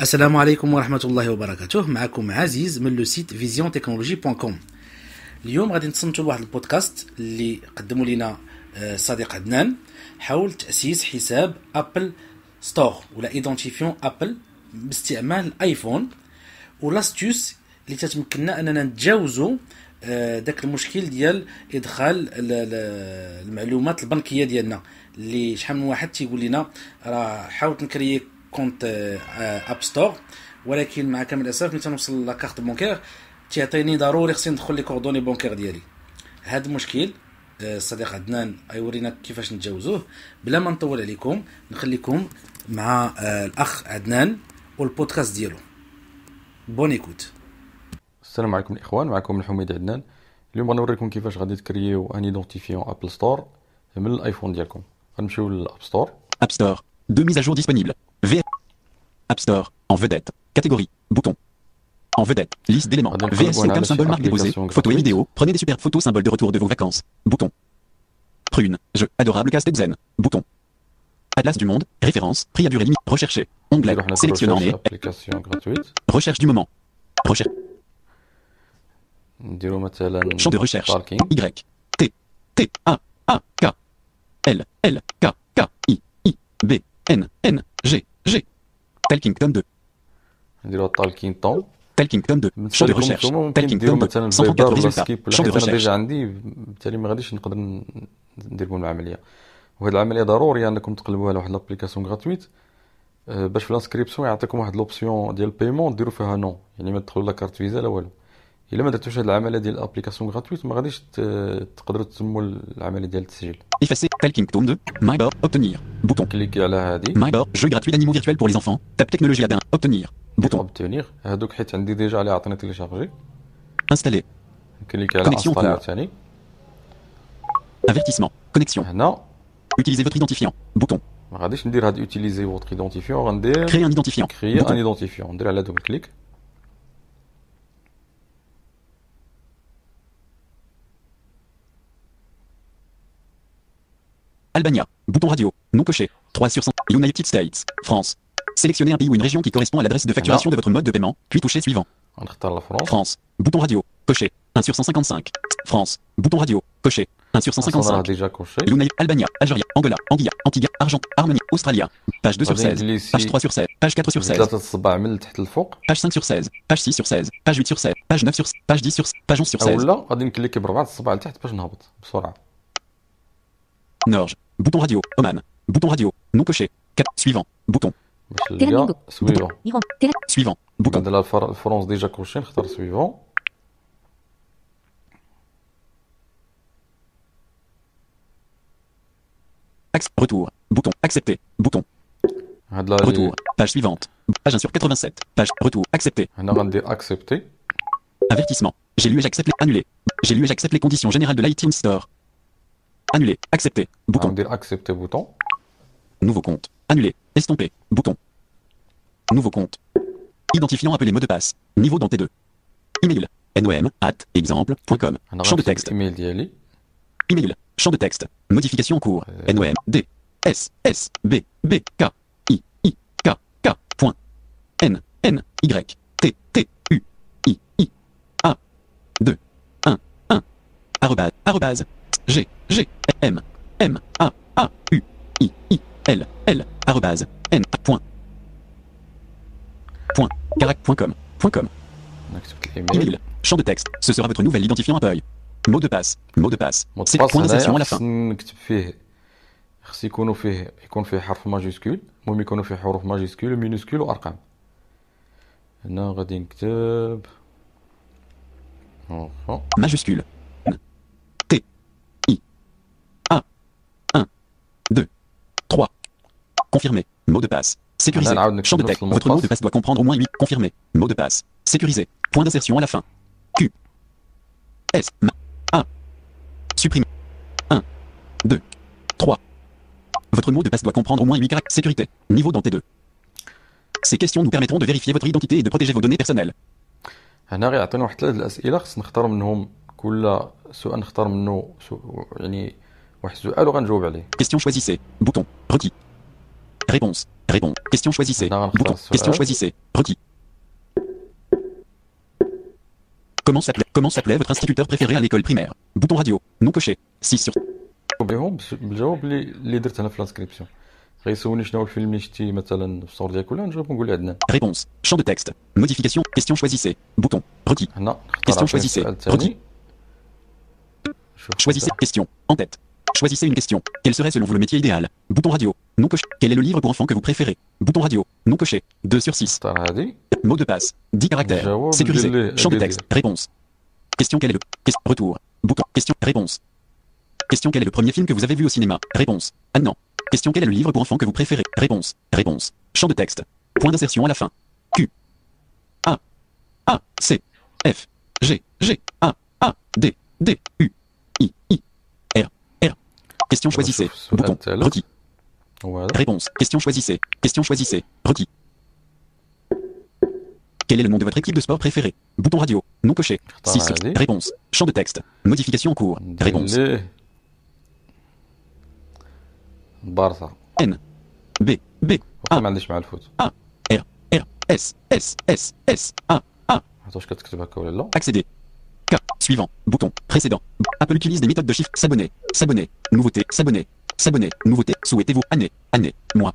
السلام عليكم ورحمة الله وبركاته. معكم عزيز من لو سيت visiontechnologie.com. اليوم غادي نتصنتوا لواحد البودكاست اللي قدموا لنا الصديق عدنان حول تأسيس حساب ابل ستور ولا ايدونتيفيون ابل باستعمال الايفون ولاستيوس اللي تتمكننا اننا نتجاوزوا داك المشكل ديال ادخال المعلومات البنكيه ديالنا اللي شحال من واحد تيقول لنا راه حاولت نكري كونت اب ستور ولكن مع كامل الاسف ملي تنوصل لاكارت بونكير تيعطيني ضروري خصني ندخل لي كوردوني بونكير ديالي. هذا المشكل الصديق عدنان يورينا كيفاش نتجاوزوه. بلا ما نطول عليكم نخليكم مع الاخ عدنان والبودكاست ديالو. بون ايكوت. السلام عليكم الاخوان، معكم الحميد عدنان. اليوم غنوريكم كيفاش غادي تكرييو ان ايدونتيفيون ابل ستور من الايفون ديالكم. غنمشيو للاب ستور. App Store. Deux mises à jour disponibles. App Store. En vedette. Catégorie. Bouton. En vedette. Liste d'éléments. VSC comme symbole marque déposée. Photos et vidéos. Prenez des superbes photos symbole de retour de vos vacances. Bouton. Prune. Jeu. Adorable casse-tête zen. Bouton. Atlas du monde. Référence. Prix à durée limite. Rechercher. Onglet. Sélectionnant les. Application gratuite. Recherche du moment. Recherche. نديرو مثلا Champ de recherche. parking. Y. T. T. A. A. K. L. L. K. K. I. I. B. N. N. G. G. Talkington 2. نديرو طالكين طون. Talkington 2. Champ de recherche. ممكن نديرو Talkington 2. مثلا 134 البيبر ولا résultats. سكيب ولا Champ de حيت انا recherche. ديجا عندي، بالتالي ما غاديش نقدر ندير لكم العمليه. وهاد العمليه ضروري انكم تقلبوا على واحد لابليكاسيون غراتويت باش في الانسكريبسيون يعطيكم واحد لوبسيون ديال البايمون ديروا فيها نو، يعني ما تدخلوا لا كارت فيزا لا والو. الا ما درتوش هاد العمليه ديال الابليكاسيون غراتويت ما غاديش تقدروا تسموا العمليه ديال التسجيل. Effacer. Talkington 2. MyBoard. Obtenir. Bouton. كليكي على هادي MyBoard. Jeu gratuit d'animaux virtuels pour les enfants. Tape technologie Adin. Obtenir. Bouton. اوبتونيغ. هادوك حيت عندي ديجا عليه عطيني تيليشارجي. Installer. كليكي على Connexion انستالي court. عاوتاني. Avertissement. Connexion. هنا Utilisez votre identifiant. Bouton. ما غاديش ندير هاد اوتيليزي ووتر ايدونتيفيون، غندير Créer un identifiant. كريي ان Bouton. ايدونتيفيون. ندير على دوبل كليك. Albania. Bouton radio. Non coché. 3 sur 100. United States. France. Sélectionnez un pays ou une région qui correspond à l'adresse de facturation de votre mode de paiement, puis touchez suivant. غنختار لفرنسا. France. Bouton radio. Coché. 1 sur 155. France. Bouton radio. Coché. 1 sur انا راه 155. ديجا كوشي. Albania, Algérie, Angola, Anguilla, Antigua, Argentine, Arménie, Australia. Page 2 sur غادي 16. ندير Page 3 sur 16. Page 4 sur 16. ثلاثة الصباع من التحت للفوق، Page 5 sur 16. Page 6 sur 16. Page 8 sur 16. Page 9 sur 16. Page 10 sur 16. Page 11 sur 16. اولا غادي نكليكي بربعة الصباع لتحت باش نهبط بسرعه. Norge. Bouton radio. Oman. Bouton radio. Non coché. 4. Suivant. Bouton. باش نلقى تيرامينغو. سويفون. يغون تيرا Suivant. Bouton. عندنا الفرنسا ديجا كوشي، نختار سويفون. Retour. Bouton. Accepter. Bouton. هاد لا Retour. Page suivante. Page 1 sur 87. Page. Retour. Accepter. هنا غندير اكسبتي. Avertissement. J'ai lu et j'accepte les. Annuler. J'ai lu et j'accepte les conditions générales de l'iTunes Store. Annuler. Accepter. Bouton. غندير اكسبتي بوطون. Nouveau compte. Annuler. Estomper. Bouton. Nouveau compte. Identifiant appelé mot de passe. Niveau dans T2. Email. nom@exemple.com. هنا Champ de غنكتب texte. الايميل ديالي. Email. Champ de texte. Modification en cours. nom. D. S. S. B. B. K. I. I. K. K. Point. N. N. Y. T. T. U. I. I. A. 2. 1. 1. Arrobase. Arrobase. G. G. M. M. A. A. U. I. I. L. L. Arrobase. N. Point. Point. Carac.com. Point .com. انا كتبت الايميل. Email. Champ de texte. Ce sera votre nouvel identifiant Apple. Mot de passe. Mot de passe. مود C'est باس point d'insertion à هنايا la fin. خص نكتب فيه، خص يكون فيه حرف ماجيسكول، المهم يكونوا فيه حروف ماجيسكول ومينوسكول وارقام. هنا غادي نكتب أوه. Majuscule. N. T. I. A. 1. 2. 3. Confirmé. Mot de passe. Sécurisé. Là, là, Champ de on texte. a le mot de Votre mot de passe. passe doit comprendre au moins 8. Confirmé. Mot de passe. Sécurisé. Point d'insertion à la fin. Q. S. M. A. Supprimé. 1. 2. 3. Votre mot de passe doit comprendre au moins 8 caractères. Sécurité. Niveau dans T2. Ces questions nous permettront de vérifier votre identité et de protéger vos données personnelles. هنا غيعطينا واحد 3 الاسئله خص نختار منهم، كل سؤال نختار منه يعني واحد السؤال وغنجاوب عليه. Question choisissez. Bouton. Requis. Réponse. Réponse. Question choisissez. Non, non, Bouton. ça, Question ça. choisissez. Requis. Comment s'appelait votre instituteur préféré à l'école primaire? Bouton radio. Non coché. 6 sur. بهم بالجواب اللي درت انا في الانسكريبسيون غيسولني شنو هو الفيلم اللي شتي مثلا في الصور ديالك ولا نجاوب نقول له عدنان. Réponse. Champ de texte. Modification. Question choisissez. Bouton. Requis. هنا Question choisissez. الثاني. Choisissez. Question. En tête. Choisissez une question. Quel serait selon vous le métier idéal? Bouton radio. Non coché. Quel est le livre pour enfants que vous préférez? Bouton radio. Non coché. 2 sur 6. اختار هذه. Mot de passe. 10 caractères. Jawab Sécurisé. dile- Champ de dile- texte. Réponse. Question. Quel est le. Retour. Bouton. Question. Réponse. Question. Quel est le premier film que vous avez vu au cinéma? Réponse. Ah non. Question. Quel est le livre pour enfants que vous préférez? Réponse. Réponse. Champ de texte. Point d'insertion à la fin. Q. A. A. C. F. G. G. A. A. D. D. U. I. R. R. Question choisissez. sur Bouton. الثالث. Requis. وهذا. Réponse. Question choisissez. Question choisissez. Requis. Quel est le nom de votre équipe de sport préférée? Bouton radio. Non coché. 6 sur. allez. Réponse. Champ de texte. Modification en cours. Réponse. ليه بارسا. N. B. B. واخا A. ما عنديش مع الفوت. A. R. R. S. S. S. S. A. A. عرفت واش كتكتب هكا ولا لا. Accéder. K. Suivant. Bouton. Précédent. Apple utilise des méthodes de chiffres. S'abonner. S'abonner. Nouveauté. S'abonner. S'abonner. Nouveauté. Souhaitez-vous année. Année. Mois.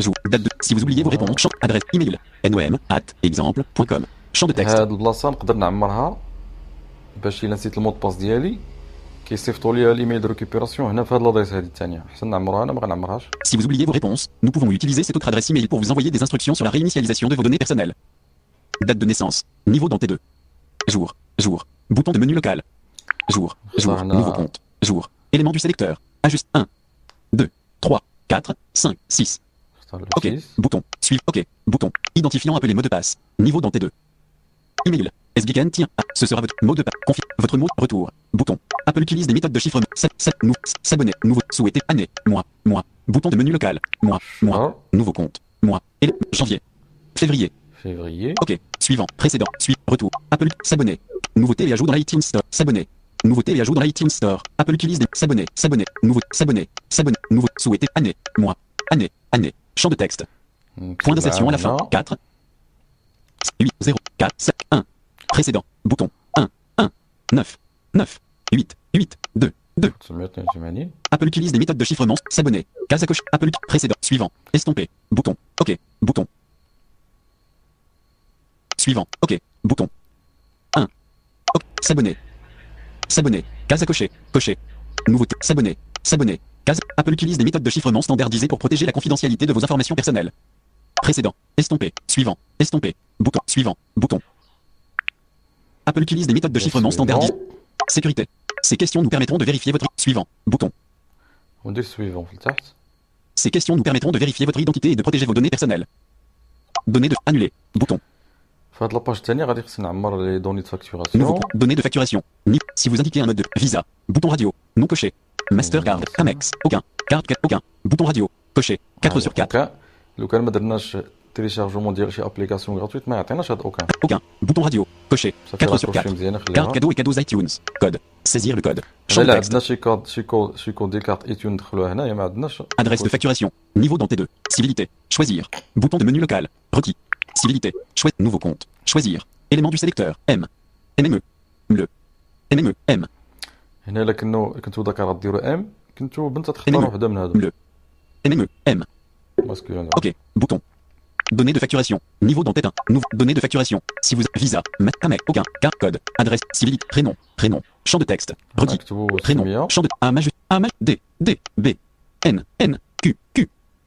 Jour. Date de. Si vous oubliez vos réponses. Champ. Adresse. Email. nom@exemple.com. Champ de texte. هاد البلاصه نقدر نعمرها باش الا نسيت المود باس ديالي كيصيفطوا لي الايميل دو ريكوبيراسيون هنا في هاد لادريس هادي الثانيه. احسن نعمرها انا ما غنعمرهاش. Si vous oubliez vos réponses, nous pouvons utiliser cette autre adresse email pour vous envoyer des instructions sur la réinitialisation de vos données personnelles. Date de naissance. Niveau dans T2. Jour. Bouton de menu local. Jour. Voilà. Nouveau compte. Jour. Élément du sélecteur. Ajuste 1, 2, 3, 4, 5, 6. اختار لو OK. 6. Bouton. Suivre. OK. Bouton. Identifiant appelé mot de passe. Niveau dans T2. Email. SBKN tiens. Ce sera votre mot de passe. Votre mot. Retour. Bouton. Apple utilise des méthodes de chiffrement. S'abonner. Nouveau. Souhaiter. Année. Mois. Bouton de menu local. Mois. شهر Nouveau compte. Mois. Et janvier. Février. فيفري. OK. Suivant. Précédent. Retour. Apple. S'abonner. Nouveauté et ajout dans l'iTunes Store. S'abonner. Nouveauté et ajout dans l'iTunes Store. Apple utilise des. S'abonner. Nouveau. S'abonner. Nouveau. Souhaiter. Année. Mois. Année. Champ de texte. Point d'insertion à la fin. 4. 8. 0. 4. 7. 1. Précédent. Bouton. 1. 9. 8. 2. 982. Apple utilise des méthodes de chiffrement. S'abonner. Case à cocher. Apple. Précédent. Suivant. Estomper. Bouton. OK. Bouton. Suivant. OK. Bouton. 1. OK. S'abonner. Case à cocher. Cocher. Nouveauté. S'abonner. Case. Apple utilise des méthodes de chiffrement standardisées pour protéger la confidentialité de vos informations personnelles. Précédent. Estomper. Suivant. Estomper. Bouton. Suivant. Bouton. Apple utilise des méthodes de chiffrement standardisées. Sécurité. Ces questions nous permettront de vérifier votre. Suivant. Bouton. وندير سويفون في التحت. Ces questions nous permettront de vérifier votre identité et de protéger vos données personnelles. Données de. Annuler. Bouton. في هاد لاباج الثانيه غادي خصني نعمر لي دوني دو Nouveau فاكتوراسيون. compte. Données de facturation. Si vous indiquez un mode de Visa. Bouton radio. Non coché. Mastercard. Amex. Aucun. Carte. Aucun. Bouton radio. Coché. 4 sur 4. لو كان ما درناش تيليشارجمون ديال شي ابليكاسيون غراتويت ما يعطيناش هاد اوكان. Aucun. Bouton radio. Coché. صافي 4 sur راكو 4. مزيانه Carte خليها. cadeau et cadeaux iTunes. Code. Saisir le code. Champ الا de texte. عندنا شي كود ديال كارت ايتون ندخلوها هنايا ما عندناش. Adresse de facturation. Niveau dans T2. Civilité. Choisir. Bouton de menu local. Requis. Civilité. Chouette. Nouveau compte. Choisir. Élément du sélecteur. M. MME. Le. MME. M. هنا الا كنتو ذكر غديرو ام كنتو بنت تختار وحده من هادو. Le. MME. M. ماسكولين. OK. Bouton. Données de facturation. Niveau dans tête 1. Données de facturation. Si vous. Visa. Amex. Aucun. Carte. Code. Adresse. Civilité. Prénom. Champ de texte. Requis. نكتبو Prénom. سميه. Champ de. A majuscule. A majuscule. D. D. B. N. N. Q.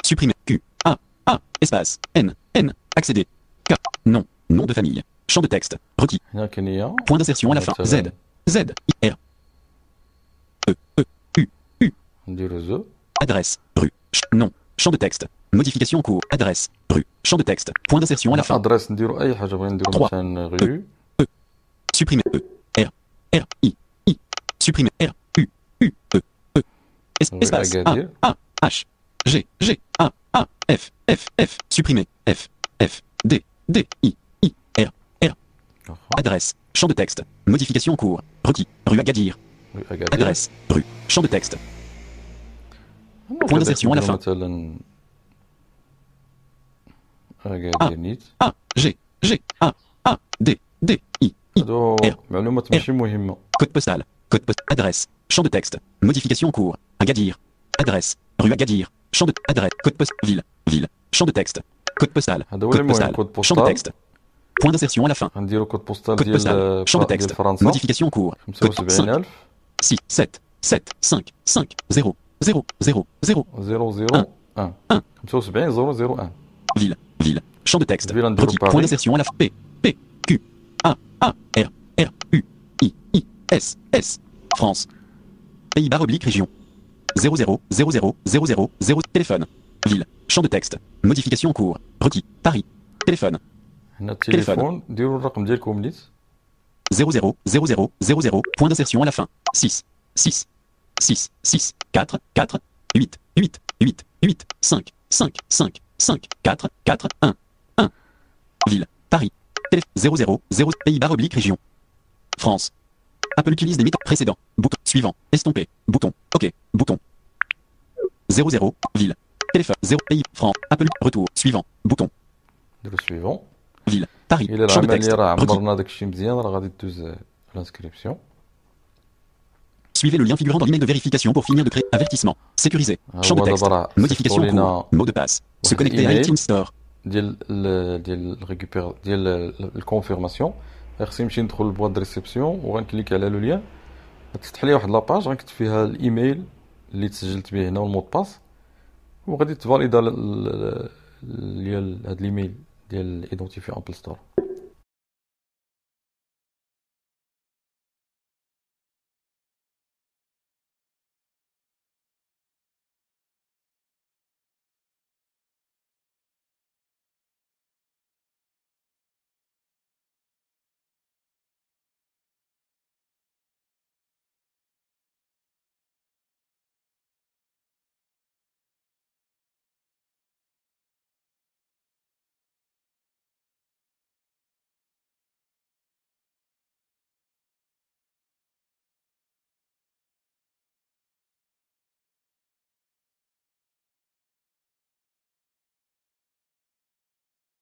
Supprimer. Q. A. Espace. N. Accéder. K. Nom. Nom de famille. Champ de texte. Requis. هنا كاين هي. Point d'insertion à la fin. Z. I. R. E. نديرو زو. Adresse. Rue. Nom. Champ de texte. Modification en cours. Adresse. Rue. Champ de texte. Point d'insertion à la fin. ادريس نديرو اي حاجه بغينا نديرو 3. مثلا غيو. Supprimer. R. I. Supprimer. R. U. E. Espace. Agadir. A. H. G. A. F. Supprimer. F. D. I. R. Adresse. Champ de texte. Modification en cours. Requis. Rue Agadir. Adresse. Rue. Champ de texte. Point d'insertion à la fin. مثلا غادي نيت A G G A A D D I I هادو R. معلومات ماشي مهمة. code postal adresse champ de texte modification en cours Agadir adresse rue Agadir champ de adresse code postal ville champ de texte code postal هذا هو اللي code مهم. postal كود champ de بوستال texte point d'insertion à la fin غنديرو كود بوستال code postal champ de ديال texte فرنسا modification en cours code 5 75000 6 7 7 5 5 0 0 0 0 001 75 001 ville champ de texte Ville, on dirait Petit Paris. point d'insertion à la fin P P Q A A R R U I S S France Pays-Bas oblique région 00 00 00 0 téléphone ville champ de texte modification en cours requis Paris téléphone هنا التليفون ديروا الرقم ديالكم نيت 00 00 00 point d'insertion à la fin 6 6 6 6 4 4 8 8 8 8 5 5 5 5 4 4 1 1 ville Paris téléphone 00 0 Pays-Bas oblique région France Apple utilise des méthodes précédents bouton suivant estompé bouton OK bouton 00 ville téléphone 0 pays France Apple retour suivant bouton ديروا سويفون. ville Paris إلا champ de العملية texte راه requis عمرنا داكشي مزيان راه غادي دوز لانسكريبسيون. Suivez le lien figurant dans l'email de vérification pour finir de créer avertissement sécurisé champ de هو texte دابا راه modification en صيفطوا لينا cours mot de passe se واحد connecter à الإيميل. iTunes Store ديال الريكوبير ديال الكونفيرماسيون. خصني نمشي ندخل للبواط دو ريسبسيون وغنكليك على لو ليان غتفتح لي واحد لاباج غنكتب فيها الايميل اللي تسجلت به هنا والمود باس وغادي تفاليدا ديال هاد الايميل ديال ايدونتيفي ابل ستور.